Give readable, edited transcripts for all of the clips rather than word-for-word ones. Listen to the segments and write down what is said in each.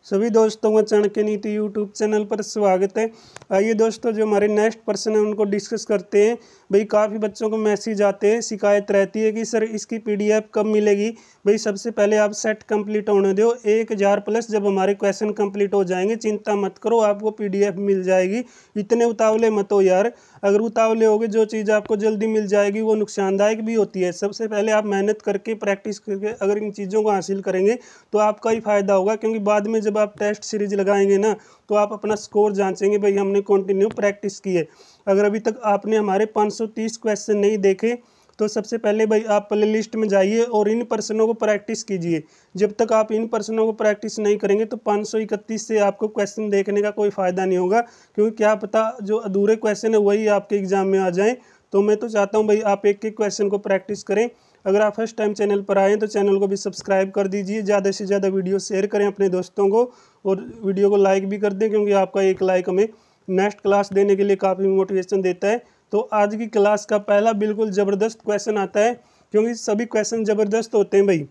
सभी दोस्तों का चाणक्य नीति यूट्यूब चैनल पर स्वागत है। आइए दोस्तों, जो हमारे नेक्स्ट पर्सन है उनको डिस्कस करते हैं। भाई काफ़ी बच्चों को मैसेज आते हैं, शिकायत रहती है कि सर इसकी पीडीएफ कब मिलेगी। भाई सबसे पहले आप सेट कंप्लीट होने दो 1000 प्लस। जब हमारे क्वेश्चन कंप्लीट हो जाएंगे चिंता मत करो, आपको पीडीएफ मिल जाएगी। इतने उतावले मत हो यार, अगर उतावले होगे जो चीज़ आपको जल्दी मिल जाएगी वो नुकसानदायक भी होती है। सबसे पहले आप मेहनत करके प्रैक्टिस करके अगर इन चीज़ों को हासिल करेंगे तो आपका ही फायदा होगा, क्योंकि बाद में जब आप टेस्ट सीरीज लगाएंगे ना तो आप अपना स्कोर जांचेंगे भाई हमने कंटिन्यू प्रैक्टिस की है। अगर अभी तक आपने हमारे 530 क्वेश्चन नहीं देखे तो सबसे पहले भाई आप प्ले लिस्ट में जाइए और इन प्रश्नों को प्रैक्टिस कीजिए। जब तक आप इन प्रश्नों को प्रैक्टिस नहीं करेंगे तो 531 से आपको क्वेश्चन देखने का कोई फ़ायदा नहीं होगा, क्योंकि क्या पता जो अधूरे क्वेश्चन है वही आपके एग्जाम में आ जाएं। तो मैं तो चाहता हूं भाई आप एक एक क्वेश्चन को प्रैक्टिस करें। अगर आप फर्स्ट टाइम चैनल पर आएँ तो चैनल को भी सब्सक्राइब कर दीजिए, ज़्यादा से ज़्यादा वीडियो शेयर करें अपने दोस्तों को और वीडियो को लाइक भी कर दें, क्योंकि आपका एक लाइक हमें नेक्स्ट क्लास देने के लिए काफ़ी मोटिवेशन देता है। तो आज की क्लास का पहला बिल्कुल ज़बरदस्त क्वेश्चन आता है, क्योंकि सभी क्वेश्चन ज़बरदस्त होते हैं भाई।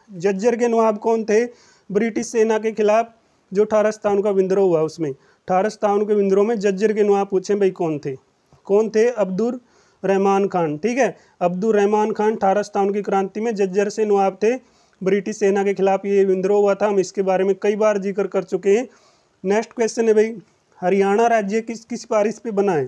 झज्जर के नवाब कौन थे ब्रिटिश सेना के खिलाफ जो 18 सतावन का विद्रोह हुआ उसमें? 18 सतावन के विद्रोह में झज्जर के नवाब पूछे भाई कौन थे? अब्दुल रहमान खान। ठीक है, अब्दुल रहमान खान 18 सतावन की क्रांति में झज्जर से नवाब थे। ब्रिटिश सेना के खिलाफ ये विद्रोह हुआ था, हम इसके बारे में कई बार जिक्र कर चुके हैं। नेक्स्ट क्वेश्चन है भाई, हरियाणा राज्य किस सिफारिश पे बना है?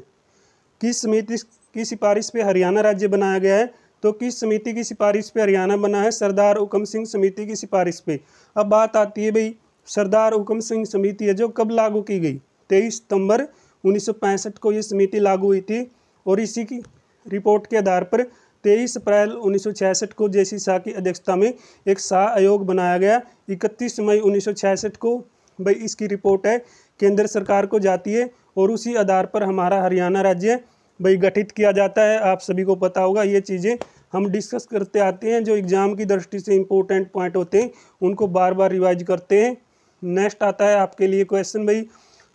किस समिति की सिफारिश पे हरियाणा राज्य बनाया गया है? तो किस समिति की सिफारिश पे हरियाणा बना है? सरदार हुकम सिंह समिति की सिफारिश पे। अब बात आती है भाई, सरदार हुकम सिंह समिति है जो कब लागू की गई? 23 सितंबर 1965 को ये समिति लागू हुई थी और इसी की रिपोर्ट के आधार पर 23 अप्रैल 1966 को जेसी शाह की अध्यक्षता में एक शाह आयोग बनाया गया। 31 मई 1966 को भाई इसकी रिपोर्ट है केंद्र सरकार को जाती है और उसी आधार पर हमारा हरियाणा राज्य भाई गठित किया जाता है। आप सभी को पता होगा, ये चीज़ें हम डिस्कस करते आते हैं। जो एग्ज़ाम की दृष्टि से इम्पोर्टेंट पॉइंट होते हैं उनको बार बार रिवाइज करते हैं। नेक्स्ट आता है आपके लिए क्वेश्चन भाई,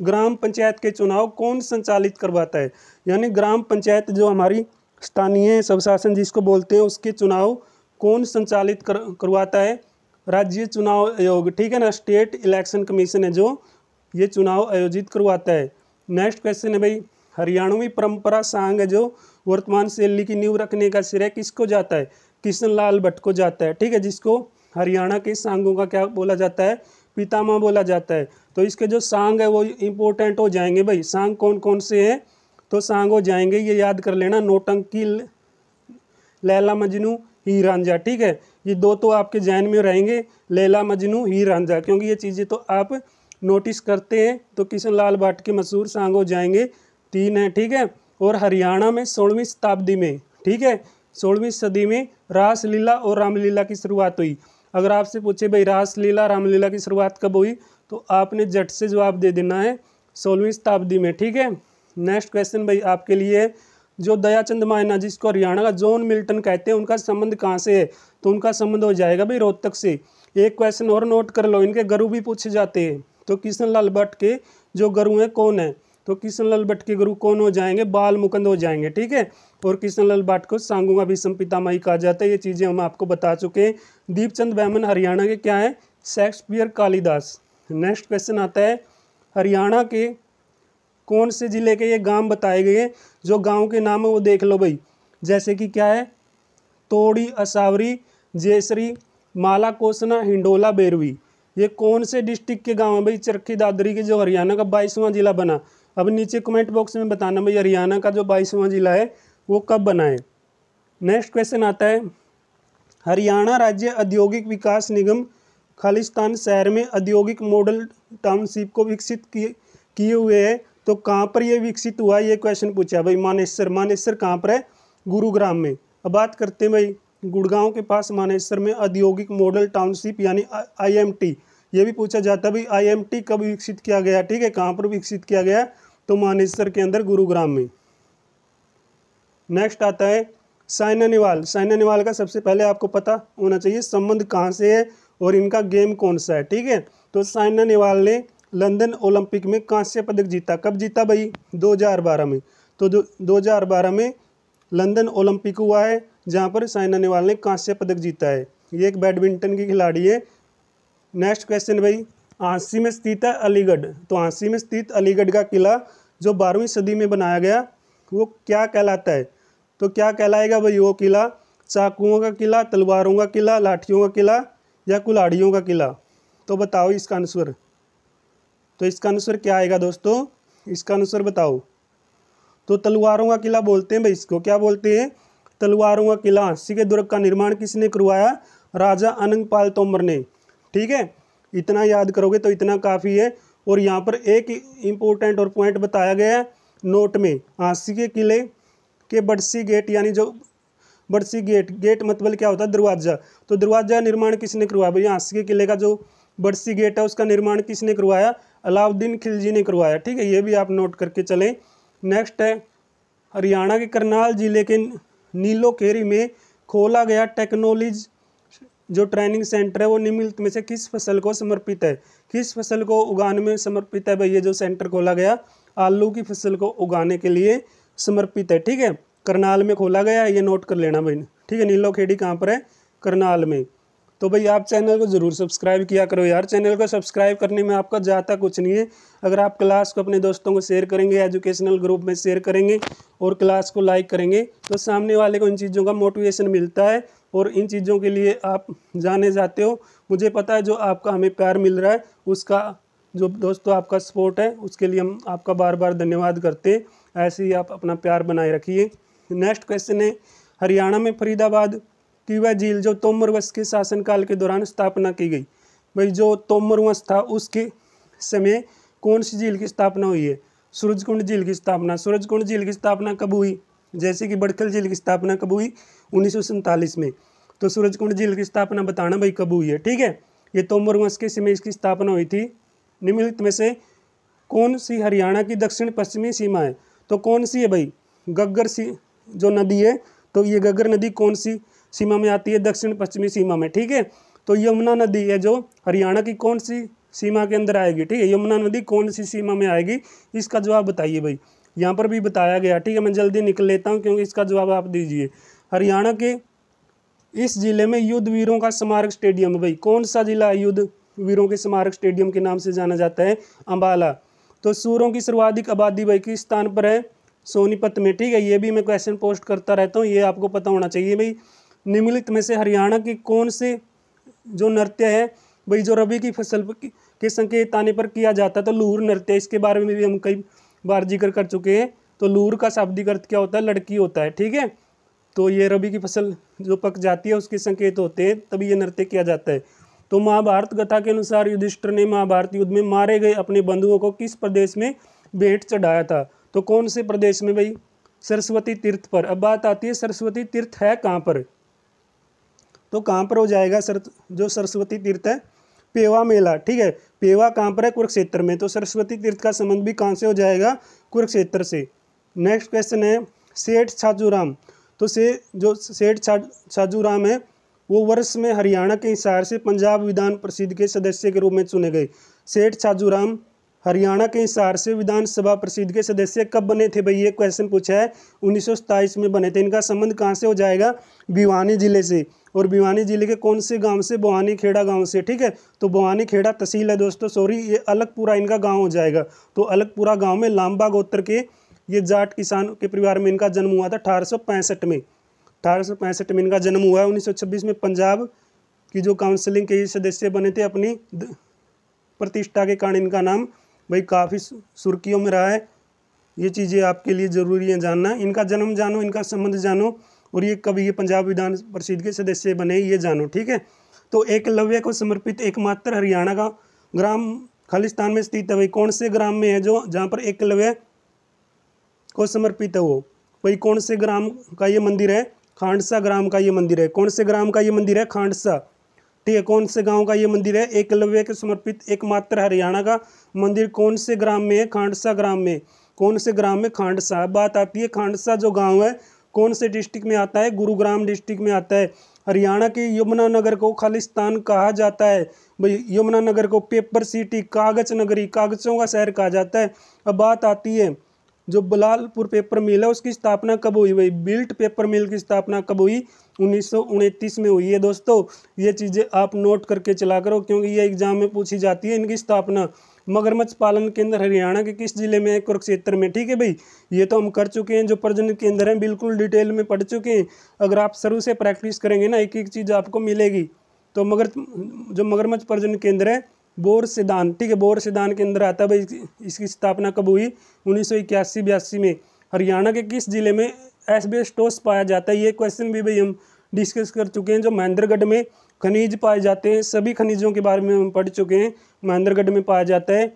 ग्राम पंचायत के चुनाव कौन संचालित करवाता है? यानी ग्राम पंचायत जो हमारी स्थानीय स्वशासन जिसको बोलते हैं, उसके चुनाव कौन संचालित करवाता है? राज्य चुनाव आयोग। ठीक है ना, स्टेट इलेक्शन कमीशन है जो ये चुनाव आयोजित करवाता है। नेक्स्ट क्वेश्चन है भाई, हरियाणवी परंपरा सांग है जो वर्तमान शैली की नींव रखने का श्रेय किसको जाता है? किशन लाल भट्ट को जाता है। ठीक है, जिसको हरियाणा के सांगों का क्या बोला जाता है? पितामह बोला जाता है। तो इसके जो सांग है वो इम्पोर्टेंट हो जाएंगे भाई। सांग कौन कौन से हैं? तो सांग हो जाएंगे, ये याद कर लेना, नौटंकी, लैला मजनू, हीर रांझा। ठीक है, ये दो तो आपके जहन में रहेंगे, लैला मजनू, हीर रांझा, क्योंकि ये चीज़ें तो आप नोटिस करते हैं। तो किशन लाल भट्ट के मशहूर सांग हो जाएंगे, 3 हैं। ठीक है, और हरियाणा में 16वीं शताब्दी में, ठीक है, 16वीं सदी में रासलीला और रामलीला की शुरुआत हुई। अगर आपसे पूछे भाई रासलीला रामलीला की शुरुआत कब हुई, तो आपने झट से जवाब दे देना है 16वीं शताब्दी में। ठीक है, नेक्स्ट क्वेश्चन भाई आपके लिए है, जो दयाचंद मायना जिसको हरियाणा का जॉन मिल्टन कहते हैं, उनका संबंध कहाँ से है? तो उनका संबंध हो जाएगा भाई रोहतक से। एक क्वेश्चन और नोट कर लो, इनके गुरु भी पूछे जाते हैं। तो किशन लाल भट्ट के जो गुरु हैं कौन है? तो किशन लाल भट्ट के गुरु कौन हो जाएंगे? बाल मुकुंद हो जाएंगे। ठीक है, और किशन लाल भट्ट को सांगों का भीष्म पितामही कहा जाता है। ये चीज़ें हम आपको बता चुके हैं। दीपचंद बैमन हरियाणा के क्या है? शेक्सपियर कालिदास। नेक्स्ट क्वेश्चन आता है, हरियाणा के कौन से जिले के ये गांव बताए गए हैं? जो गांव के नाम है वो देख लो भाई, जैसे कि क्या है? तोड़ी, असावरी, जयसरी, माला कोसना, हिंडोला, बेरवी। ये कौन से डिस्ट्रिक्ट के गांव है भाई? चरखी दादरी के जो हरियाणा का 22वां जिला बना। अब नीचे कमेंट बॉक्स में बताना भाई हरियाणा का जो 22वां जिला है वो कब बना है। नेक्स्ट क्वेश्चन आता है, हरियाणा राज्य औद्योगिक विकास निगम खालिस्तान शहर में औद्योगिक मॉडल टाउनशिप को विकसित किए हुए है। तो कहाँ पर यह विकसित हुआ? ये क्वेश्चन पूछा भाई। मानेसर कहाँ पर है? गुरुग्राम में। अब बात करते हैं भाई, गुड़गांव के पास मानेसर में औद्योगिक मॉडल टाउनशिप यानी IMT, ये भी पूछा जाता है भाई IMT कब विकसित किया गया? ठीक है, कहाँ पर विकसित किया गया? तो मानेसर के अंदर, गुरुग्राम में। नेक्स्ट आता है साइना नेहवाल। साइना नेहवाल का सबसे पहले आपको पता होना चाहिए संबंध कहाँ से है और इनका गेम कौन सा है। ठीक है, तो साइना नेहवाल ने लंदन ओलंपिक में कांस्य पदक जीता। कब जीता भाई? 2012 में। तो 2012 में लंदन ओलंपिक हुआ है जहाँ पर साइना नेहवाल ने कांस्य पदक जीता है। ये एक बैडमिंटन की खिलाड़ी है। नेक्स्ट क्वेश्चन भाई, झांसी में स्थित है अलीगढ़। तो झांसी में स्थित अलीगढ़ का किला जो 12वीं सदी में बनाया गया वो क्या कहलाता है? तो क्या कहलाएगा भाई वो किला? चाकुओं का किला, तलवारों का किला, लाठियों का किला या कुल्हाड़ियों का किला? तो बताओ इसका आंसर। तो इसका आंसर क्या आएगा दोस्तों? इसका आंसर बताओ। तो तलवारों का किला बोलते हैं भाई इसको। क्या बोलते हैं? तलवारों का किला। झांसी के दुर्ग का निर्माण किसने करवाया? राजा अनंगपाल तोमर ने। ठीक है, इतना याद करोगे तो इतना काफ़ी है। और यहाँ पर एक इम्पोर्टेंट और पॉइंट बताया गया है नोट में। झांसी के किले के बड़सी गेट, यानी जो बड़सी गेट, गेट मतलब क्या होता है? दरवाजा। तो दरवाजा निर्माण किसने करवाया भाई? झांसी के किले का जो बड़सी गेट है उसका निर्माण किसने करवाया? अलाउद्दीन खिलजी ने करवाया। ठीक है, ये भी आप नोट करके चलें। नेक्स्ट है, हरियाणा के करनाल जिले के नीलोखेरी में खोला गया टेक्नोलॉजी जो ट्रेनिंग सेंटर है वो निम्नलिखित में से किस फसल को समर्पित है? किस फसल को उगाने में समर्पित है भाई? ये जो सेंटर खोला गया आलू की फसल को उगाने के लिए समर्पित है। ठीक है, करनाल में खोला गया, ये नोट कर लेना भाई। ठीक है, नीलोखेड़ी कहाँ पर है? करनाल में। तो भाई आप चैनल को ज़रूर सब्सक्राइब किया करो यार। चैनल को सब्सक्राइब करने में आपका जाता कुछ नहीं है। अगर आप क्लास को अपने दोस्तों को शेयर करेंगे, एजुकेशनल ग्रुप में शेयर करेंगे और क्लास को लाइक करेंगे तो सामने वाले को इन चीज़ों का मोटिवेशन मिलता है और इन चीज़ों के लिए आप जाने जाते हो। मुझे पता है जो आपका हमें प्यार मिल रहा है उसका, जो दोस्तों आपका सपोर्ट है उसके लिए हम आपका बार बार धन्यवाद करते हैं। ऐसे ही आप अपना प्यार बनाए रखिए। नेक्स्ट क्वेश्चन है, हरियाणा में फरीदाबाद की वह झील जो तोमर वंश के शासनकाल के दौरान स्थापना की गई। भाई जो तोमर वंश था उसके समय कौन सी झील की स्थापना हुई है? सूरजकुंड झील की स्थापना। सूरजकुंड झील की स्थापना कब हुई? जैसे कि बड़खल झील की स्थापना कब हुई? 1947 में। तो सूरजकुंड झील की स्थापना बताना भाई कब हुई है। ठीक है, ये तोमर वंश के समय इसकी स्थापना हुई थी। निम्नलिखित में से कौन सी हरियाणा की दक्षिण पश्चिमी सीमा है? तो कौन सी है भाई? गग्गर सी जो नदी है, तो ये गग्गर नदी कौन सी सीमा में आती है? दक्षिण पश्चिमी सीमा में। ठीक है, तो यमुना नदी है जो हरियाणा की कौन सी सीमा के अंदर आएगी? ठीक है, यमुना नदी कौन सी सीमा में आएगी? इसका जवाब बताइए भाई। यहाँ पर भी बताया गया। ठीक है, मैं जल्दी निकल लेता हूँ क्योंकि इसका जवाब आप दीजिए। हरियाणा के इस जिले में युद्ध वीरों का स्मारक स्टेडियम है भाई। कौन सा जिला युद्ध वीरों के स्मारक स्टेडियम के नाम से जाना जाता है? अंबाला। तो सूरों की सर्वाधिक आबादी भाई किस स्थान पर है? सोनीपत में। ठीक है, ये भी मैं क्वेश्चन पोस्ट करता रहता हूँ, ये आपको पता होना चाहिए भाई। निम्नलिखित में से हरियाणा के कौन से जो नृत्य है भाई जो रबी की फसल के संकेत आने पर किया जाता है? तो लूर नृत्य, इसके बारे में भी हम कई बार जिक्र कर चुके हैं। तो लूर का शाब्दिक अर्थ क्या होता है? लड़की होता है। ठीक है, तो ये रबी की फसल जो पक जाती है उसके संकेत होते हैं, तभी ये नृत्य किया जाता है। तो महाभारत कथा के अनुसार युधिष्ठिर ने महाभारत युद्ध में मारे गए अपने बंधुओं को किस प्रदेश में भेंट चढ़ाया था? तो कौन से प्रदेश में भाई? सरस्वती तीर्थ पर। अब बात आती है सरस्वती तीर्थ है कहाँ पर? तो कहाँ पर हो जाएगा जो सरस्वती तीर्थ है? पेवा मेला। ठीक है, पेवा कहाँ पर है? कुरुक्षेत्र में। तो सरस्वती तीर्थ का संबंध भी कहाँ से हो जाएगा? कुरुक्षेत्र से। नेक्स्ट क्वेश्चन है, सेठ छाजूराम। तो जो सेठ छाजूराम है वो वर्ष में हरियाणा के हिसार से पंजाब विधान परिषद के सदस्य के रूप में चुने गए। सेठ छाजूराम हरियाणा के हिसार से विधानसभा परिषद के सदस्य कब बने थे भाई? ये क्वेश्चन पूछा है। 1927 में बने थे। इनका संबंध कहाँ से हो जाएगा? भिवानी जिले से। और भिवानी जिले के कौन से गांव से? भवानी खेड़ा गांव से। ठीक है, तो भवानी खेड़ा तहसील है दोस्तों, सॉरी, ये अलगपुरा इनका गांव हो जाएगा। तो अलगपुरा गांव में लांबा गोत्र के ये जाट किसान के परिवार में इनका जन्म हुआ था 1865 में। 1865 में इनका जन्म हुआ है। 1926 में पंजाब की जो काउंसिलिंग के सदस्य बने थे, अपनी प्रतिष्ठा के कारण इनका नाम भाई काफ़ी सुर्खियों में रहा है। ये चीज़ें आपके लिए ज़रूरी है जानना। इनका जन्म जानो, इनका संबंध जानो, और ये कभी ये पंजाब विधान परिषद के सदस्य बने ये जानो। ठीक है, तो एकलव्य को समर्पित एकमात्र हरियाणा का ग्राम खालिस्तान में स्थित है भाई। कौन से ग्राम में है जो जहाँ पर एकलव्य को समर्पित है वो? भाई कौन से ग्राम का ये मंदिर है? खांडसा ग्राम का ये मंदिर है। कौन से ग्राम का ये मंदिर है? खांडसा। ठीक है, कौन से गांव का ये मंदिर है? एकलव्य के समर्पित एकमात्र हरियाणा का मंदिर कौन से ग्राम में है? खांडसा ग्राम में। कौन से ग्राम में? खांडसा। बात आती है खांडसा जो गांव है कौन से डिस्ट्रिक्ट में आता है? गुरुग्राम डिस्ट्रिक्ट में आता है। हरियाणा के यमुनानगर को खालिस्तान कहा जाता है भाई। यमुनानगर को पेपर सिटी, कागज नगरी, कागजों का शहर कहा जाता है। अब बात आती है जो बलालपुर पेपर मिल है उसकी स्थापना कब हुई भाई? बिल्ट पेपर मिल की स्थापना कब हुई? 1929 में हुई है दोस्तों। ये चीज़ें आप नोट करके चला करो, क्योंकि ये एग्जाम में पूछी जाती है। इनकी स्थापना मगरमच्छ पालन केंद्र हरियाणा के किस जिले में है? कुरुक्षेत्र में। ठीक है भाई, ये तो हम कर चुके हैं। जो प्रजनन केंद्र हैं बिल्कुल डिटेल में पढ़ चुके हैं। अगर आप शुरू से प्रैक्टिस करेंगे ना, एक एक चीज़ आपको मिलेगी। तो जो मगरमच्छ प्रजनन केंद्र है बोरसिदान, ठीक है, बोरसिदान के अंदर आता है भाई। इसकी स्थापना कब हुई? 1981-82 में। हरियाणा के किस जिले में एस्बेस्टोस पाया जाता है? ये क्वेश्चन भी भाई हम डिस्कस कर चुके हैं। जो महेंद्रगढ़ में खनिज पाए जाते हैं, सभी खनिजों के बारे में हम पढ़ चुके हैं, महेंद्रगढ़ में पाया जाता है।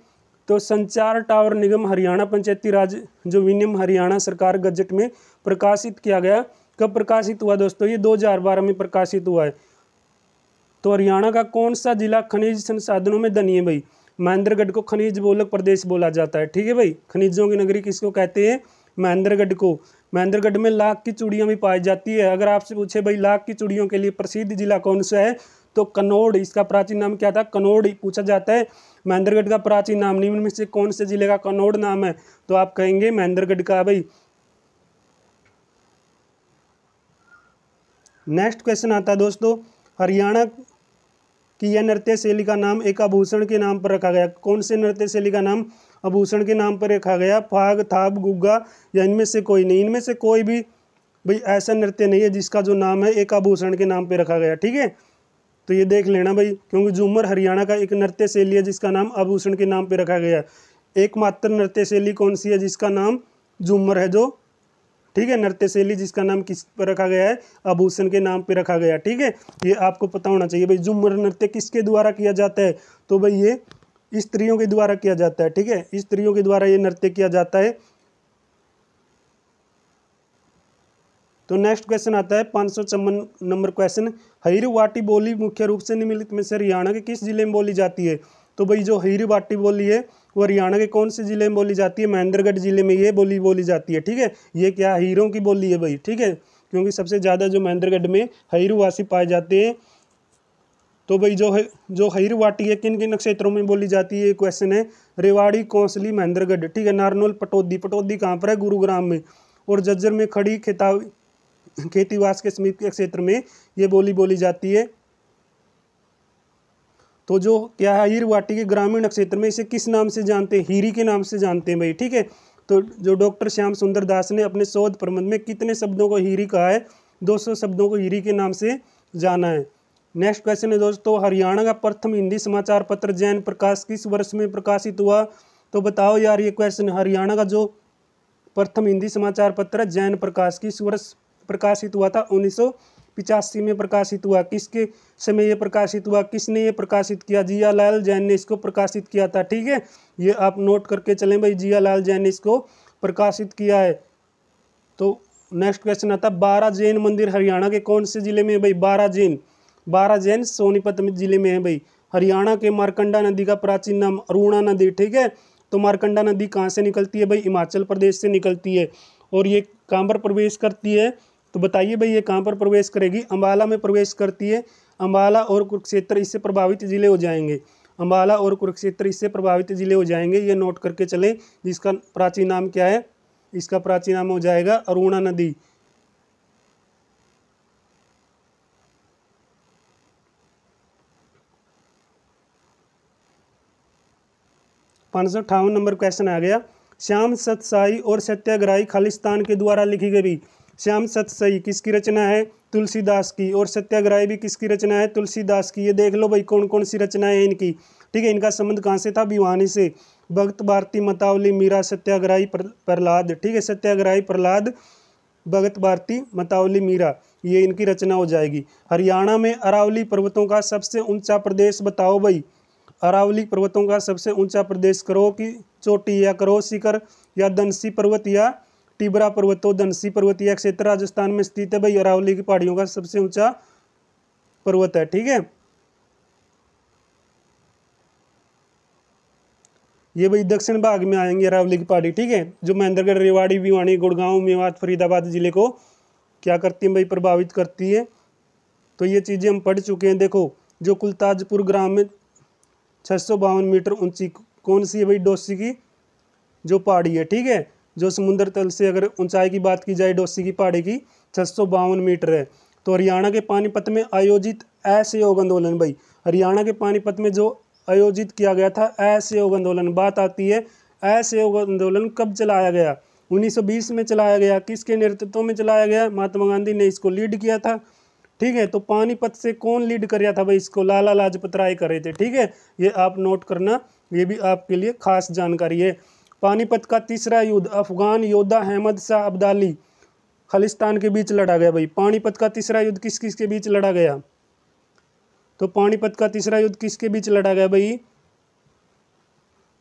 तो संचार टावर निगम हरियाणा पंचायती राज जो विनियम हरियाणा सरकार गजट में प्रकाशित किया गया, कब प्रकाशित हुआ दोस्तों? ये 2012 में प्रकाशित हुआ है। तो हरियाणा का कौन सा जिला खनिज संसाधनों में धनी है भाई? महेंद्रगढ़ को खनिज बोलक प्रदेश बोला जाता है। ठीक है भाई, खनिजों की नगरी किसको कहते हैं? महेंद्रगढ़ को। महेंद्रगढ़ में लाख की चूड़ियां भी पाई जाती है। अगर आपसे पूछे भाई लाख की चूड़ियों के लिए प्रसिद्ध जिला कौन सा है, तो कन्नौड़। इसका प्राचीन नाम क्या था? कन्नौड़ पूछा जाता है। महेंद्रगढ़ का प्राचीन नाम निम्न में से कौन से जिले का कन्नौड़ नाम है? तो आप कहेंगे महेंद्रगढ़ का भाई। नेक्स्ट क्वेश्चन आता है दोस्तों, हरियाणा कि यह नृत्य शैली का नाम एक आभूषण के नाम पर रखा गया। कौन से नृत्य शैली का नाम आभूषण के नाम पर रखा गया? फाग, थाप, गुग्गा या इनमें से कोई नहीं? इनमें से कोई भी भाई ऐसा नृत्य नहीं है जिसका जो नाम है एक आभूषण के नाम पर रखा गया। ठीक है, तो ये देख लेना भाई, क्योंकि झूमर हरियाणा का एक नृत्य शैली है जिसका नाम आभूषण के नाम पर रखा गया। एकमात्र नृत्य शैली कौन सी है जिसका नाम झूमर है? जो ठीक है, नृत्य शैली जिसका नाम किस पर रखा गया है? आभूषण के नाम पे रखा गया। ठीक है, ये आपको पता होना चाहिए भाई। झूमर नृत्य किसके द्वारा किया जाता है? तो भाई ये स्त्रियों के द्वारा किया जाता है। ठीक है, स्त्रियों के द्वारा ये नृत्य किया जाता है। तो नेक्स्ट क्वेश्चन आता है 554 नंबर क्वेश्चन, हईर वाटी बोली मुख्य रूप से निम्नलिखित में से हरियाणा के किस जिले में बोली जाती है? तो भाई जो हईर वाटी बोली है वो हरियाणा के कौन से जिले में बोली जाती है? महेंद्रगढ़ जिले में ये बोली जाती है। ठीक है, ये क्या हीरों की बोली है भाई। ठीक है, क्योंकि सबसे ज़्यादा जो महेंद्रगढ़ में हईरवासी पाए जाते हैं। तो भाई जो हईर वाटी है किन किन क्षेत्रों में बोली जाती है? क्वेश्चन है। रेवाड़ी, कौंसली, महेंद्रगढ़। ठीक है, नारनौल, पटौदी कहाँ पर है? गुरुग्राम में। और जज्जर में खड़ी खेतीवास के समीप के क्षेत्र में ये बोली जाती है। तो जो क्या है हीर वाटी के ग्रामीण क्षेत्र में इसे किस नाम से जानते हैं? हीरी के नाम से जानते हैं भाई। ठीक है, तो जो डॉक्टर श्याम सुंदर दास ने अपने शोध प्रबंध में कितने शब्दों को हीरी कहा है? 200 शब्दों को हीरी के नाम से जाना है। नेक्स्ट क्वेश्चन है दोस्तों, हरियाणा का प्रथम हिंदी समाचार पत्र जैन प्रकाश किस वर्ष में प्रकाशित हुआ? तो बताओ यार, ये क्वेश्चन हरियाणा का जो प्रथम हिंदी समाचार पत्र जैन प्रकाश किस वर्ष प्रकाशित हुआ था? 1985 में प्रकाशित हुआ। किसके समय ये प्रकाशित हुआ? किसने ये प्रकाशित किया? जियालाल जैन ने इसको प्रकाशित किया था। ठीक है, ये आप नोट करके चलें भाई, जियालाल जैन ने इसको प्रकाशित किया है। तो नेक्स्ट क्वेश्चन आता है, 12 जैन मंदिर हरियाणा के कौन से जिले में है भाई? 12 जैन सोनीपत जिले में है भाई। हरियाणा के मारकंडा नदी का प्राचीन नाम अरुणा नदी। ठीक है, तो मारकंडा नदी कहाँ से निकलती है भाई? हिमाचल प्रदेश से निकलती है। और ये कहाँ पर प्रवेश करती है? तो बताइए भाई, ये कहाँ पर प्रवेश करेगी? अंबाला में प्रवेश करती है। अंबाला और कुरुक्षेत्र इससे प्रभावित जिले हो जाएंगे। अंबाला और कुरुक्षेत्र इससे प्रभावित जिले हो जाएंगे। ये नोट करके चलें। जिसका प्राचीन नाम क्या है? इसका प्राचीन नाम हो जाएगा अरुणा नदी। (558) नंबर क्वेश्चन आ गया, श्याम सतसाई और सत्याग्रही खालिस्तान के द्वारा लिखी गई। श्याम सतसाई किसकी रचना है? तुलसीदास की। और सत्याग्रही भी किसकी रचना है? तुलसीदास की। ये देख लो भाई कौन कौन सी रचनाएं हैं इनकी। ठीक है, इनका संबंध कहाँ से था? भिवानी से। भगत भारती, मतावली, मीरा, सत्याग्रही प्रहलाद। ठीक है, सत्याग्रही प्रहलाद, भगत भारती, मतावली, मीरा, ये इनकी रचना हो जाएगी। हरियाणा में अरावली पर्वतों का सबसे ऊंचा प्रदेश बताओ भाई। अरावली पर्वतों का सबसे ऊंचा प्रदेश करो की चोटी या करो शिखर या धनसी पर्वत या टिबरा पर्वत। तो धनसी पर्वत यह क्षेत्र राजस्थान में स्थित है भाई। अरावली की पहाड़ियों का सबसे ऊंचा पर्वत है। ठीक है, ये भाई दक्षिण भाग में आएंगे अरावली की पहाड़ी। ठीक है, जो महेंद्रगढ़, रेवाड़ी, भिवानी, गुड़गांव, मेवात, फरीदाबाद जिले को क्या करती है भाई? प्रभावित करती है। तो ये चीज़ें हम पढ़ चुके हैं। देखो, जो कुलताजपुर ग्राम में 652 मीटर ऊंची कौन सी है भाई? डोसी की जो पहाड़ी है। ठीक है, जो समुद्र तल से अगर ऊंचाई की बात की जाए डोसी की पहाड़ी की 652 मीटर है। तो हरियाणा के पानीपत में आयोजित असहयोग आंदोलन, भाई हरियाणा के पानीपत में जो आयोजित किया गया था असहयोग आंदोलन, बात आती है असहयोग आंदोलन कब चलाया गया, 1920 में चलाया गया। किसके नेतृत्व में चलाया गया, महात्मा गांधी ने इसको लीड किया था। ठीक है, तो पानीपत से कौन लीड कर रहा था भाई, इसको लाला लाजपत राय कर रहे थे। ठीक है, ये आप नोट करना, ये भी आपके लिए खास जानकारी है। पानीपत का तीसरा युद्ध अफगान योद्धा अहमद शाह अब्दाली खालिस्तान के बीच लड़ा गया। भाई पानीपत का तीसरा युद्ध किस किस के बीच लड़ा गया, तो पानीपत का तीसरा युद्ध किसके बीच लड़ा गया भाई,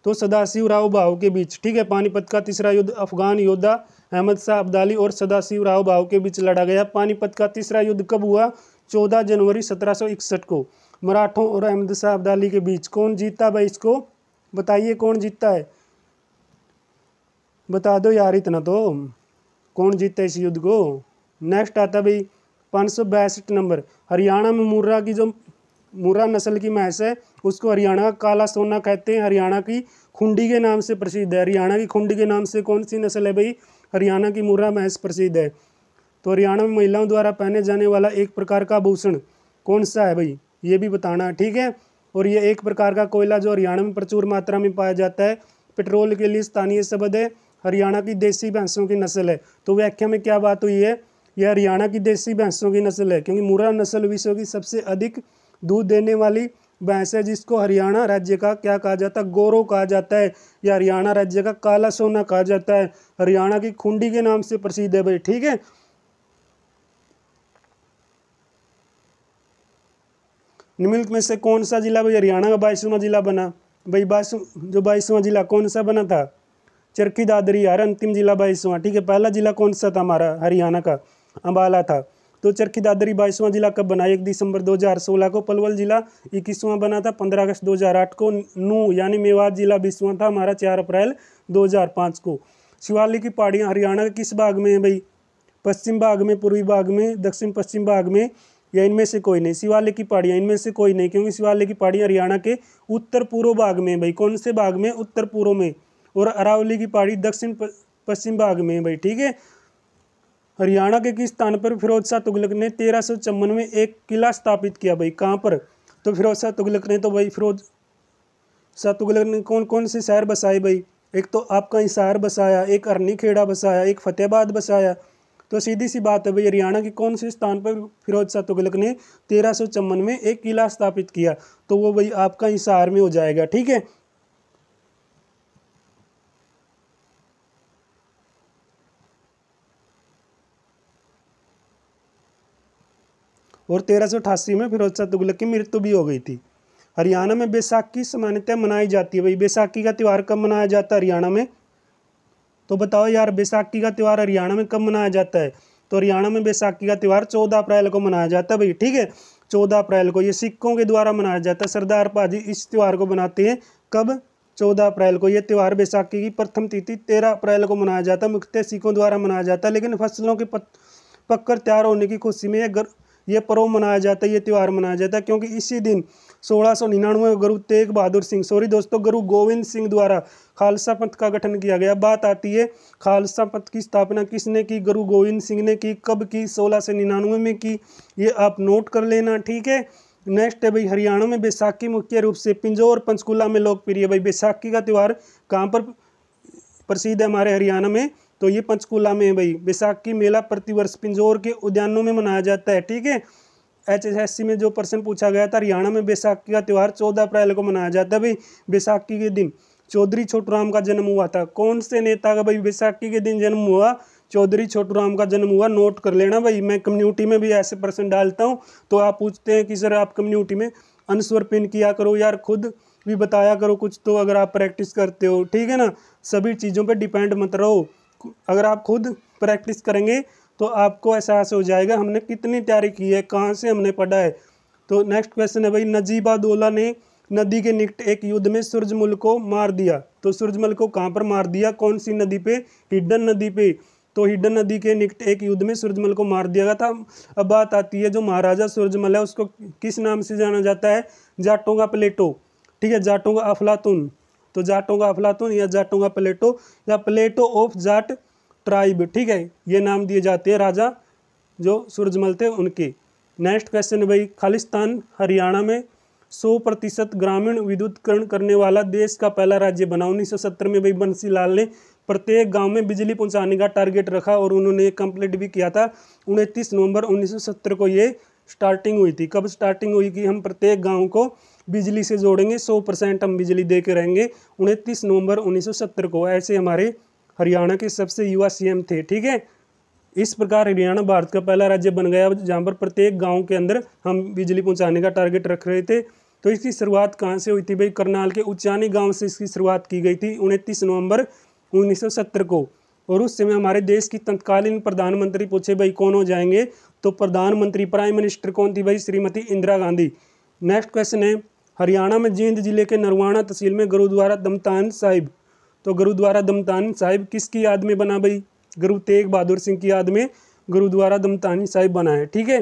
तो सदाशिव राव भाऊ के बीच। ठीक है, पानीपत का तीसरा युद्ध अफगान योद्धा अहमद शाह अब्दाली और सदाशिव राव भाऊ के बीच लड़ा गया। पानीपत का तीसरा युद्ध कब हुआ, 14 जनवरी 1761 को मराठों और अहमद शाह अब्दाली के बीच। कौन जीता भाई, इसको बताइए कौन जीता है, बता दो यार, इतना तो कौन जीता इस युद्ध को। नेक्स्ट आता भाई 562 नंबर, हरियाणा में मुर्रा की जो मुर्रा नस्ल की भैंस है उसको हरियाणा का काला सोना कहते हैं, हरियाणा की खुंडी के नाम से प्रसिद्ध है। हरियाणा की खुंडी के नाम से कौन सी नस्ल है भाई, हरियाणा की मुर्रा भैंस प्रसिद्ध है। तो हरियाणा में महिलाओं द्वारा पहने जाने वाला एक प्रकार का आभूषण कौन सा है भाई, ये भी बताना। ठीक है, और ये एक प्रकार का कोयला जो हरियाणा में प्रचुर मात्रा में पाया जाता है। पेट्रोल के लिए स्थानीय शब्द है, हरियाणा की देसी भैंसों की नस्ल है। तो व्याख्या में क्या बात हुई है, यह हरियाणा की देसी भैंसों की नस्ल है, क्योंकि मुर्रा नस्ल विश्व की सबसे अधिक दूध देने वाली भैंस है, जिसको हरियाणा राज्य का क्या कहा जाता है, गौरव कहा जाता है, या हरियाणा राज्य का काला सोना कहा जाता है। हरियाणा की खुंडी के नाम से प्रसिद्ध है भाई। ठीक है, निम्नलिखित में से कौन सा जिला भाई हरियाणा का 22वां जिला बना, भाई 22वां जिला कौन सा बना था, चरखी दादरी यार, अंतिम जिला 22वां। ठीक है, पहला जिला कौन सा था हमारा हरियाणा का, अंबाला था। तो चरखी दादरी 22वां जिला कब बना, 1 दिसंबर 2016 को। पलवल जिला 21वां बना था 15 अगस्त 2008 को। नू यानी मेवात जिला 20वां था हमारा 4 अप्रैल 2005 को। शिवालिक की पहाड़ियाँ हरियाणा के किस भाग में है भाई, पश्चिम भाग में, पूर्वी भाग में, दक्षिण पश्चिम भाग में, या इनमें से कोई नहीं। शिवालिक की पहाड़ियाँ इनमें से कोई नहीं, क्योंकि शिवालिक की पहाड़ियाँ हरियाणा के उत्तर पूर्व भाग में भाई। कौन से भाग में, उत्तर पूर्व में। और अरावली की पहाड़ी दक्षिण पश्चिम भाग में भाई। ठीक है, हरियाणा के किस स्थान पर फिरोज शाह तुगलक ने 1354 में एक किला स्थापित किया भाई, कहाँ पर, तो फिरोज शाह तुगलक ने, तो भाई फिरोज शाह तुगलक ने कौन कौन से शहर बसाए भाई, एक तो आपका हिसार बसाया, एक अरनी खेड़ा बसाया, एक फतेहाबाद बसाया। तो सीधी सी बात है भाई, हरियाणा के कौन से स्थान पर फिरोज शाह तुगलक ने 1354 में एक किला स्थापित किया, तो वो भाई आपका हिसार में हो जाएगा। ठीक है, और 1388 में फिरोज शाह तुगलक की मृत्यु भी हो गई थी। हरियाणा में बैसाखी सामान्यतः मनाई जाती है भाई। बैसाखी का त्यौहार कब मनाया जाता है हरियाणा में, तो बताओ यार, बैसाखी का त्यौहार हरियाणा में कब मनाया जाता है, तो हरियाणा में बैसाखी का त्यौहार 14 अप्रैल को मनाया जाता है भाई। ठीक है, 14 अप्रैल को। ये सिखों के द्वारा मनाया जाता है, सरदार पाजी इस त्यौहार को बनाते हैं। कब, 14 अप्रैल को। यह त्यौहार बैसाखी की प्रथम तिथि 13 अप्रैल को मनाया जाता है, मुख्यतः सिखों द्वारा मनाया जाता है। लेकिन फसलों के पककर तैयार होने की खुशी में यह पर्व मनाया जाता है, ये त्यौहार मनाया जाता है, क्योंकि इसी दिन 1699 में गुरु तेग बहादुर सिंह, गुरु गोविंद सिंह द्वारा खालसा पंथ का गठन किया गया। बात आती है खालसा पंथ की स्थापना किसने की, गुरु गोविंद सिंह ने की। कब की, 1699 में की। ये आप नोट कर लेना। ठीक है, नेक्स्ट है भाई, हरियाणा में बैसाखी मुख्य रूप से पिंजौर पंचकुला में लोकप्रिय है भाई। बैसाखी का त्यौहार कहाँ पर प्रसिद्ध है हमारे हरियाणा में, तो ये पंचकुला में है भाई। बैसाखी मेला प्रतिवर्ष पिंजौर के उद्यानों में मनाया जाता है। ठीक है, HSC में जो प्रश्न पूछा गया था, हरियाणा में बैसाखी का त्यौहार 14 अप्रैल को मनाया जाता है भाई। बैसाखी के दिन चौधरी छोटूराम का जन्म हुआ था। कौन से नेता का भाई बैसाखी के दिन जन्म हुआ, चौधरी छोटूराम का जन्म हुआ। नोट कर लेना भाई, मैं कम्युनिटी में भी ऐसे प्रश्न डालता हूँ, तो आप पूछते हैं कि सर आप कम्युनिटी में आंसर पिन किया करो यार, खुद भी बताया करो कुछ तो, अगर आप प्रैक्टिस करते हो। ठीक है ना, सभी चीज़ों पर डिपेंड मत रहो। अगर आप खुद प्रैक्टिस करेंगे तो आपको एहसास हो जाएगा हमने कितनी तैयारी की है, कहाँ से हमने पढ़ा है। तो नेक्स्ट क्वेश्चन है भाई, नजीबादौला ने नदी के निकट एक युद्ध में सूरजमल को मार दिया। तो सूरजमल को कहाँ पर मार दिया, कौन सी नदी पे, हिडन नदी पे। तो हिडन नदी के निकट एक युद्ध में सूरजमल को मार दिया गया था। अब बात आती है, जो महाराजा सूरजमल है उसको किस नाम से जाना जाता है, जाटों का प्लेटो। ठीक है, जाटों का अफलातून। तो जाटों का अफलातून या जाटों का प्लेटो या प्लेटो ऑफ जाट ट्राइब। ठीक है, ये नाम दिए जाते हैं राजा जो सूरजमल थे उनके। नेक्स्ट क्वेश्चन है भाई, खालिस्तान हरियाणा में 100% ग्रामीण विद्युतीकरण करने वाला देश का पहला राज्य बना। 1970 में भाई बंसी लाल ने प्रत्येक गांव में बिजली पहुंचाने का टारगेट रखा और उन्होंने कंप्लीट भी किया था। 29 नवंबर 1970 को ये स्टार्टिंग हुई थी। कब स्टार्टिंग हुई कि हम प्रत्येक गांव को बिजली से जोड़ेंगे, 100% हम बिजली दे के रहेंगे, 29 नवंबर 1970 को। ऐसे हमारे हरियाणा के सबसे युवा सीएम थे। ठीक है, इस प्रकार हरियाणा भारत का पहला राज्य बन गया जहाँ पर प्रत्येक गांव के अंदर हम बिजली पहुंचाने का टारगेट रख रहे थे। तो इसकी शुरुआत कहाँ से हुई थी भाई? करनाल के उचानी गांव से इसकी शुरुआत की गई थी 29 नवंबर 1970 को। और उस समय हमारे देश की तत्कालीन प्रधानमंत्री पूछे भाई कौन हो जाएंगे, तो प्रधानमंत्री प्राइम मिनिस्टर कौन थी भाई? श्रीमती इंदिरा गांधी। नेक्स्ट क्वेश्चन है, हरियाणा में जींद जिले के नरवाना तहसील में गुरुद्वारा दमतान साहिब, तो गुरुद्वारा दमतान साहिब किसकी याद में बना भाई? गुरु तेग बहादुर सिंह की याद में गुरुद्वारा दमतानी साहिब बना है। ठीक है,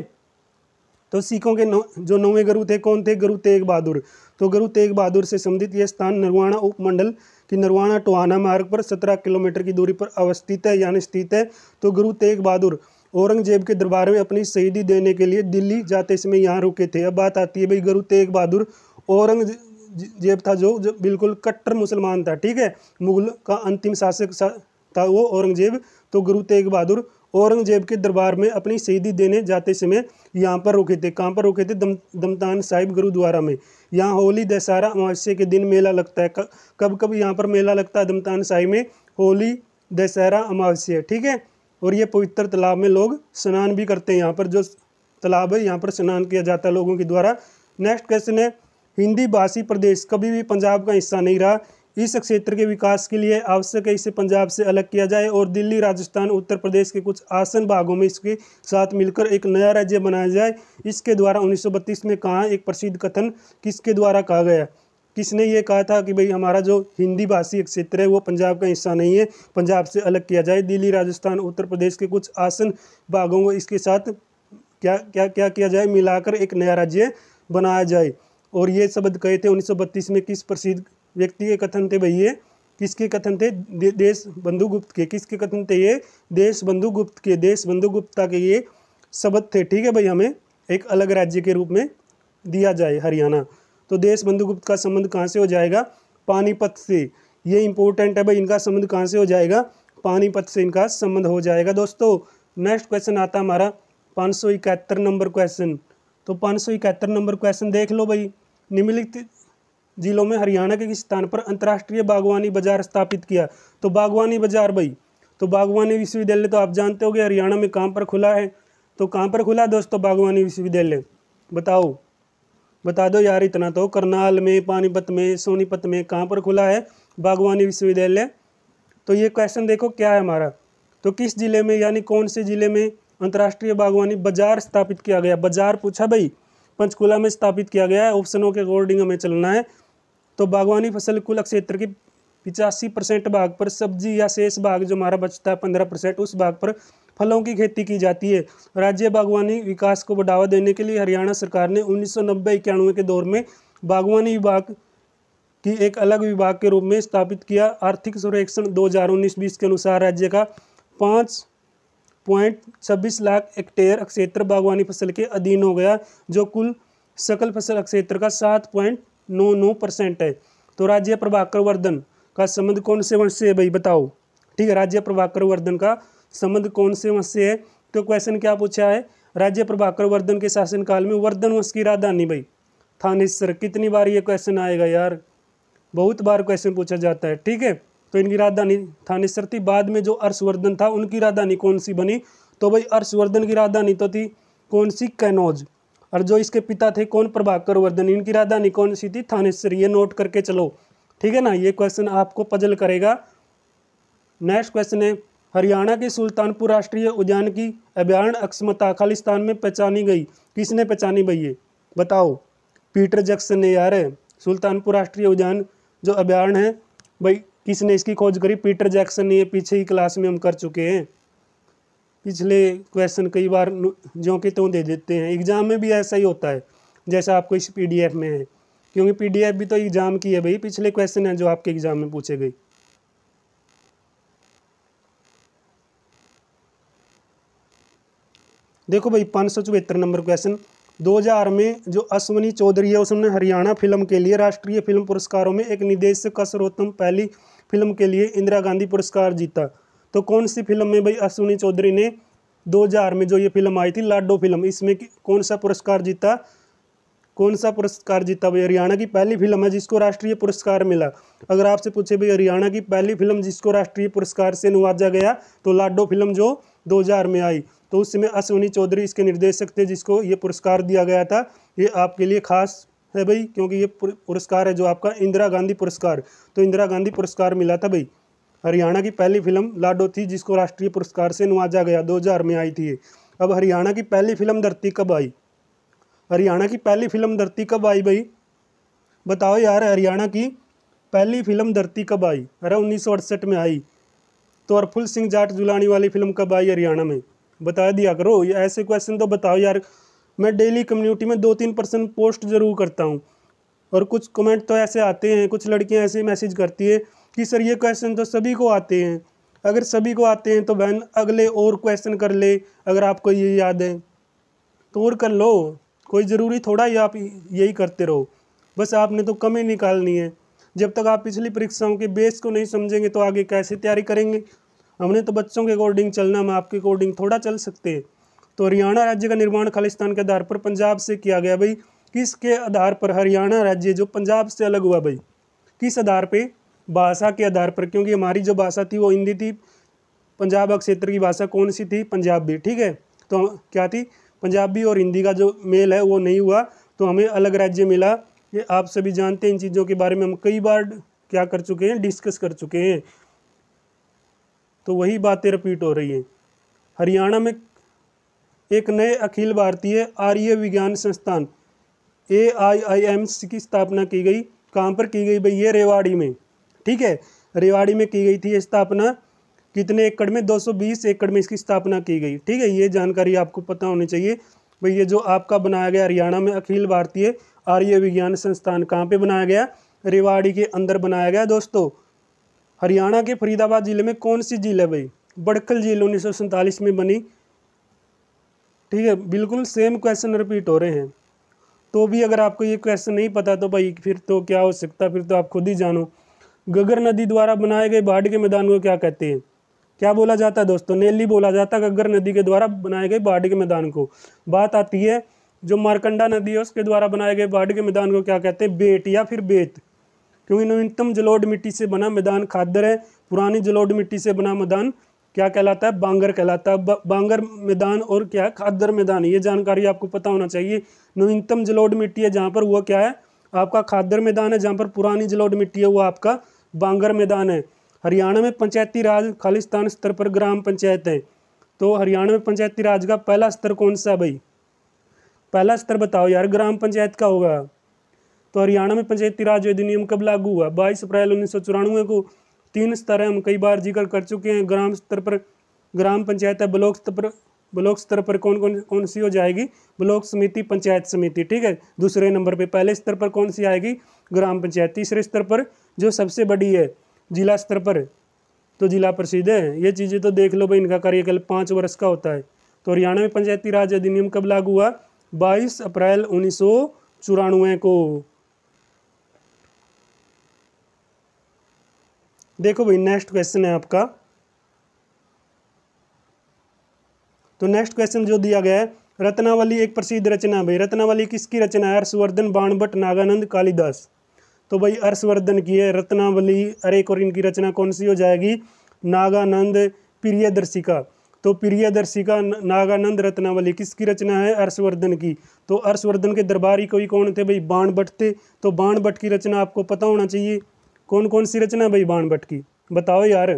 तो सिखों के जो 9वें गुरु थे कौन थे? गुरु तेग बहादुर। तो गुरु तेग बहादुर से संबंधित यह स्थान नरवाना उपमंडल की नरवाना टोहाना मार्ग पर 17 किलोमीटर की दूरी पर अवस्थित है यानी स्थित है। तो गुरु तेग बहादुर औरंगजेब के दरबार में अपनी शहीदी देने के लिए दिल्ली जाते समय यहाँ रुके थे। अब बात आती है भाई, गुरु तेग बहादुर औरंगजेब था जो बिल्कुल कट्टर मुसलमान था। ठीक है, मुगल का अंतिम शासक था वो औरंगजेब। तो गुरु तेग बहादुर औरंगजेब के दरबार में अपनी शहीदी देने जाते समय यहाँ पर रुके थे। कहाँ पर रुके थे? दमतान साहिब गुरुद्वारा में। यहाँ होली दशहरा अमावस्या के दिन मेला लगता है। कब कब यहाँ पर मेला लगता है दमतान साहिब में? होली दशहरा अमावस्या। ठीक है, और ये पवित्र तालाब में लोग स्नान भी करते हैं। यहाँ पर जो तालाब है यहाँ पर स्नान किया जाता है लोगों के द्वारा। नेक्स्ट क्वेश्चन है, हिंदी भाषी प्रदेश कभी भी पंजाब का हिस्सा नहीं रहा। इस क्षेत्र के विकास के लिए आवश्यक है इसे पंजाब से अलग किया जाए और दिल्ली, राजस्थान, उत्तर प्रदेश के कुछ आसन भागों में इसके साथ मिलकर एक नया राज्य बनाया जाए। इसके द्वारा 1932 में कहा एक प्रसिद्ध कथन किसके द्वारा कहा गया? किसने ये कहा था कि भाई हमारा जो हिंदी भाषी क्षेत्र है वो पंजाब का हिस्सा नहीं है, पंजाब से अलग किया जाए, दिल्ली, राजस्थान, उत्तर प्रदेश के कुछ आसन भागों को इसके साथ क्या क्या क्या किया जाए? मिलाकर एक नया राज्य बनाया जाए। और ये शब्द कहे थे 1932 में किस प्रसिद्ध व्यक्ति के कथन थे भाई? ये किसके कथन थे? देश बंधु गुप्त के। किसके कथन थे ये? देश बंधु गुप्त के। देश बंधु गुप्ता के ये शब्द थे। ठीक है भाई, हमें एक अलग राज्य के रूप में दिया जाए हरियाणा। तो देश बंधु गुप्त का संबंध कहाँ से हो जाएगा? पानीपत से। ये इंपॉर्टेंट है भाई, इनका संबंध कहाँ से हो जाएगा? पानीपत से इनका संबंध हो जाएगा। दोस्तों नेक्स्ट क्वेश्चन आता है हमारा 571 नंबर क्वेश्चन। तो 571 नंबर क्वेश्चन देख लो भाई, निम्नलिखित जिलों में हरियाणा के किस स्थान पर अंतर्राष्ट्रीय बागवानी बाजार स्थापित किया? तो बागवानी बाजार भाई, तो बागवानी विश्वविद्यालय तो आप जानते होंगे हरियाणा में कहाँ पर खुला है? तो कहाँ पर खुला दोस्तों बागवानी विश्वविद्यालय? बताओ, बता दो यार, इतना तो। करनाल में, पानीपत में, सोनीपत में, कहाँ पर खुला है बागवानी विश्वविद्यालय? तो ये क्वेश्चन देखो क्या है हमारा, तो किस जिले में यानी कौन से जिले में अंतर्राष्ट्रीय बागवानी बाजार स्थापित किया गया? बाजार पूछा भाई, पंचकुला में स्थापित किया गया है। ऑप्शनों के अकॉर्डिंग हमें चलना है। तो बागवानी फसल कुल क्षेत्र की 85% भाग पर सब्जी या शेष भाग जो हमारा बचता है 15%, उस भाग पर फलों की खेती की जाती है। राज्य बागवानी विकास को बढ़ावा देने के लिए हरियाणा सरकार ने 1990-91 के दौर में बागवानी विभाग की एक अलग विभाग के रूप में स्थापित किया। आर्थिक सर्वेक्षण 2019-20 के अनुसार राज्य का 5.26 लाख हेक्टेयर क्षेत्र बागवानी फसल के अधीन हो गया, जो कुल सकल फसल क्षेत्र का 7.99% है। तो राज्य प्रभाकर वर्धन का संबंध कौन से वंश से है भाई? बताओ। ठीक है, राज्य प्रभाकर वर्धन का संबंध कौन से वंश से है? तो क्वेश्चन क्या पूछा है? राज्य प्रभाकर वर्धन के शासनकाल में वर्धन वंश की राजधानी भाई थानेसर। कितनी बार ये क्वेश्चन आएगा यार? बहुत बार क्वेश्चन पूछा जाता है। ठीक है, तो इनकी राजधानी थानेसर थी। बाद में जो हर्षवर्धन था उनकी राजधानी कौन सी बनी? तो भाई हर्षवर्धन की राजधानी तो थी कौन सी? कन्नौज। और जो इसके पिता थे कौन? प्रभाकर वर्धन। इनकी राजधानी कौन सी थी? थानेसर। ये नोट करके चलो, ठीक है ना, ये क्वेश्चन आपको पजल करेगा। नेक्स्ट क्वेश्चन है, हरियाणा के सुल्तानपुर राष्ट्रीय उद्यान की अभयारण्य अक्षमता खालिस्तान में पहचानी गई। किसने पहचानी भाई? ये बताओ। पीटर जैक्सन ने यार। सुल्तानपुर राष्ट्रीय उद्यान जो अभयारण्य है भाई, किसने इसकी खोज करी? पीटर जैक्सन ने। ये पीछे ही क्लास में हम कर चुके हैं। पिछले क्वेश्चन कई बार जो के त्यों दे देते हैं। एग्जाम में भी ऐसा ही होता है जैसा आपको इस पीडीएफ में है, क्योंकि पीडीएफ भी तो एग्जाम की है भाई। पिछले क्वेश्चन है जो आपके एग्जाम में पूछे गए। देखो भाई 574 नंबर क्वेश्चन, 2000 में जो अश्विनी चौधरी है उसने हरियाणा फिल्म के लिए राष्ट्रीय फिल्म पुरस्कारों में एक निर्देशक का सर्वोत्तम पहली फिल्म के लिए इंदिरा गांधी पुरस्कार जीता। तो कौन सी फिल्म में भाई अश्विनी चौधरी ने 2000 में जो ये फिल्म आई थी लाडो फिल्म, इसमें कौन सा पुरस्कार जीता? कौन सा पुरस्कार जीता भाई? हरियाणा की पहली फिल्म है जिसको राष्ट्रीय पुरस्कार मिला। अगर आपसे पूछे भाई हरियाणा की पहली फिल्म जिसको राष्ट्रीय पुरस्कार से नवाजा गया तो लाडो फिल्म जो 2000 में आई, तो उसमें अश्विनी चौधरी इसके निर्देशक थे जिसको ये पुरस्कार दिया गया था। ये आपके लिए खास है भाई, क्योंकि ये पुरस्कार है जो आपका इंदिरा गांधी पुरस्कार, तो इंदिरा गांधी पुरस्कार मिला था भाई। हरियाणा की पहली फिल्म लाडो थी जिसको राष्ट्रीय पुरस्कार से नवाजा गया, 2000 में आई थी ये। अब हरियाणा की पहली फिल्म धरती कब आई? हरियाणा की पहली फिल्म धरती कब आई भाई? बताओ यार, हरियाणा की पहली फिल्म धरती कब आई? अरे 1968 में आई। तो हरफुल सिंह जाट जुलानी वाली फिल्म कब आई हरियाणा में? बता दिया करो, ये ऐसे क्वेश्चन तो बताओ यार। मैं डेली कम्युनिटी में 2-3% पोस्ट जरूर करता हूँ और कुछ कमेंट तो ऐसे आते हैं, कुछ लड़कियाँ ऐसे मैसेज करती है कि सर ये क्वेश्चन तो सभी को आते हैं। अगर सभी को आते हैं तो बहन अगले और क्वेश्चन कर ले, अगर आपको ये याद है तो और कर लो, कोई ज़रूरी थोड़ा ही आप यही करते रहो। बस आपने तो कमी निकालनी है। जब तक आप पिछली परीक्षाओं के बेस को नहीं समझेंगे तो आगे कैसे तैयारी करेंगे? हमने तो बच्चों के अकॉर्डिंग चलना, हम आपके अकॉर्डिंग थोड़ा चल सकते हैं। तो हरियाणा राज्य का निर्माण खालिस्तान के आधार पर पंजाब से किया गया भाई। किसके आधार पर हरियाणा राज्य जो पंजाब से अलग हुआ भाई? किस आधार पे? भाषा के आधार पर, क्योंकि हमारी जो भाषा थी वो हिंदी थी, पंजाब क्षेत्र की भाषा कौन सी थी? पंजाबी। ठीक है, तो क्या थी? पंजाबी और हिंदी का जो मेल है वो नहीं हुआ, तो हमें अलग राज्य मिला। ये आप सभी जानते हैं, इन चीज़ों के बारे में हम कई बार क्या कर चुके हैं, डिस्कस कर चुके हैं। तो वही बातें रिपीट हो रही हैं। हरियाणा में एक नए अखिल भारतीय आर्य विज्ञान संस्थान AIIMS की स्थापना की गई। कहाँ पर की गई भाई? ये रेवाड़ी में। ठीक है, रेवाड़ी में की गई थी ये स्थापना। कितने एकड़ में? 220 एकड़ में इसकी स्थापना की गई। ठीक है, ये जानकारी आपको पता होनी चाहिए भाई। ये जो आपका बनाया गया हरियाणा में अखिल भारतीय आर्य विज्ञान संस्थान, कहाँ पे बनाया गया? रेवाड़ी के अंदर बनाया गया दोस्तों। हरियाणा के फरीदाबाद जिले में कौन सी झील है भाई? बड़खल झील 1947 में बनी। ठीक है, बिल्कुल सेम क्वेश्चन रिपीट हो रहे हैं। तो भी अगर आपको ये क्वेश्चन नहीं पता तो भाई फिर तो क्या हो सकता, फिर तो आप खुद ही जानो। गगर नदी द्वारा बनाए गए बाढ़ के मैदान को क्या कहते हैं? क्या बोला जाता है दोस्तों? नेली बोला जाता है गगर नदी के द्वारा बनाए गए बाढ़ के मैदान को। बात आती है जो मारकंडा नदी है उसके द्वारा बनाए गए बाढ़ के मैदान को क्या कहते हैं? बेट या फिर बेत। क्योंकि नवीनतम जलोढ़ मिट्टी से बना मैदान खादर है, पुरानी जलोढ़ मिट्टी से बना मैदान क्या कहलाता है? बांगर कहलाता है। बांगर मैदान और क्या? खादर मैदान। ये जानकारी आपको पता होना चाहिए। नवीनतम जलोढ़ मिट्टी है जहाँ पर वो क्या है? आपका खादर मैदान है। जहाँ पर पुरानी जलोढ़ मिट्टी है वो आपका बांगर मैदान है। हरियाणा में पंचायती राज खालिस्तान स्तर पर ग्राम पंचायत है। तो हरियाणा में पंचायती राज का पहला स्तर कौन सा है भाई? पहला स्तर बताओ यार, ग्राम पंचायत का होगा। तो हरियाणा में पंचायती राज अधिनियम कब लागू हुआ? 22 अप्रैल 1994 को। 3 स्तर है, हम कई बार जिक्र कर चुके हैं। ग्राम स्तर पर ग्राम पंचायत है। ब्लॉक स्तर पर कौन सी हो जाएगी? ब्लॉक समिति, पंचायत समिति। ठीक है, दूसरे नंबर पे। पहले स्तर पर कौन सी आएगी? ग्राम पंचायत। तीसरे स्तर पर जो सबसे बड़ी है जिला स्तर पर तो जिला परिषद है। ये चीज़ें तो देख लो भाई, इनका कार्यकाल 5 वर्ष का होता है। तो हरियाणा में पंचायती राज अधिनियम कब लागू हुआ? 22 अप्रैल 1994 को। देखो भाई नेक्स्ट क्वेश्चन है आपका। तो नेक्स्ट क्वेश्चन जो दिया गया है, रत्नावली एक प्रसिद्ध रचना है भाई। रत्नावली किसकी रचना है? हर्षवर्धन, बाणभट्ट, नागानंद, कालिदास। तो भाई हर्षवर्धन की है रत्नावली। अरे और इनकी रचना कौन सी हो जाएगी? नागानंद, प्रियदर्शिका। तो प्रियदर्शिका, नागानंद, रत्नावली किसकी रचना है? हर्षवर्धन की। तो हर्षवर्धन के दरबारी कोई कौन थे भाई? बाणभट्ट थे। तो बाणभट्ट की रचना आपको पता होना चाहिए। कौन कौन सी रचना भाई बाणभट्ट की? बताओ यार।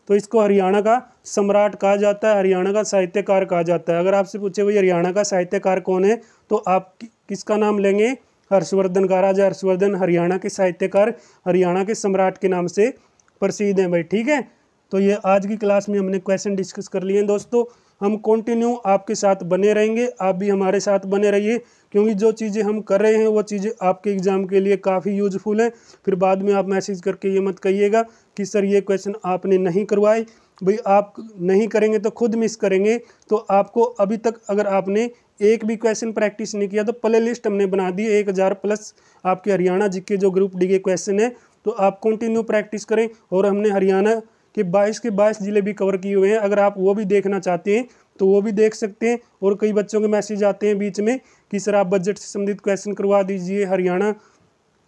तो इसको हरियाणा का सम्राट कहा जाता है, हरियाणा का साहित्यकार कहा जाता है। अगर आपसे पूछे भाई हरियाणा का साहित्यकार कौन है तो आप किसका नाम लेंगे? हर्षवर्धन का। राजा हर्षवर्धन हरियाणा के साहित्यकार, हरियाणा के सम्राट के नाम से प्रसिद्ध हैं भाई। ठीक है, तो ये आज की क्लास में हमने क्वेश्चन डिस्कस कर लिए हैं दोस्तों। हम कंटिन्यू आपके साथ बने रहेंगे, आप भी हमारे साथ बने रहिए, क्योंकि जो चीज़ें हम कर रहे हैं वो चीज़ें आपके एग्ज़ाम के लिए काफ़ी यूजफुल है। फिर बाद में आप मैसेज करके ये मत कहिएगा कि सर ये क्वेश्चन आपने नहीं करवाए भाई आप नहीं करेंगे तो खुद मिस करेंगे। तो आपको अभी तक अगर आपने एक भी क्वेश्चन प्रैक्टिस नहीं किया तो प्ले लिस्ट हमने बना दी 1000 प्लस आपके हरियाणा जीके जो ग्रुप डी के क्वेश्चन है, तो आप कंटिन्यू प्रैक्टिस करें। और हमने हरियाणा के 22 जिले भी कवर किए हुए हैं, अगर आप वो भी देखना चाहते हैं तो वो भी देख सकते हैं। और कई बच्चों के मैसेज आते हैं बीच में कि सर आप बजट से संबंधित क्वेश्चन करवा दीजिए, हरियाणा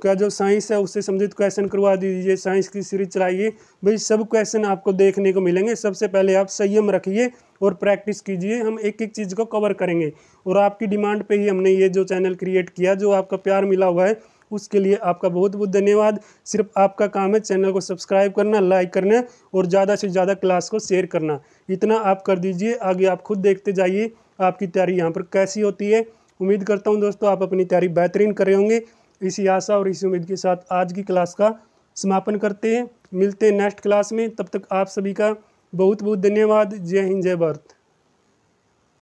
का जो साइंस है उससे संबंधित क्वेश्चन करवा दीजिए, साइंस की सीरीज चलाइए। भाई सब क्वेश्चन आपको देखने को मिलेंगे। सबसे पहले आप संयम रखिए और प्रैक्टिस कीजिए, हम एक एक चीज़ को कवर करेंगे। और आपकी डिमांड पे ही हमने ये जो चैनल क्रिएट किया, जो आपका प्यार मिला हुआ है उसके लिए आपका बहुत बहुत धन्यवाद। सिर्फ आपका काम है चैनल को सब्सक्राइब करना, लाइक करना और ज़्यादा से ज़्यादा क्लास को शेयर करना, इतना आप कर दीजिए। आगे आप खुद देखते जाइए आपकी तैयारी यहाँ पर कैसी होती है। उम्मीद करता हूँ दोस्तों आप अपनी तैयारी बेहतरीन कर रहे होंगे। इसी आशा और इसी उम्मीद के साथ आज की क्लास का समापन करते हैं। मिलते हैं नेक्स्ट क्लास में, तब तक आप सभी का बहुत बहुत धन्यवाद। जय हिंद, जय भारत।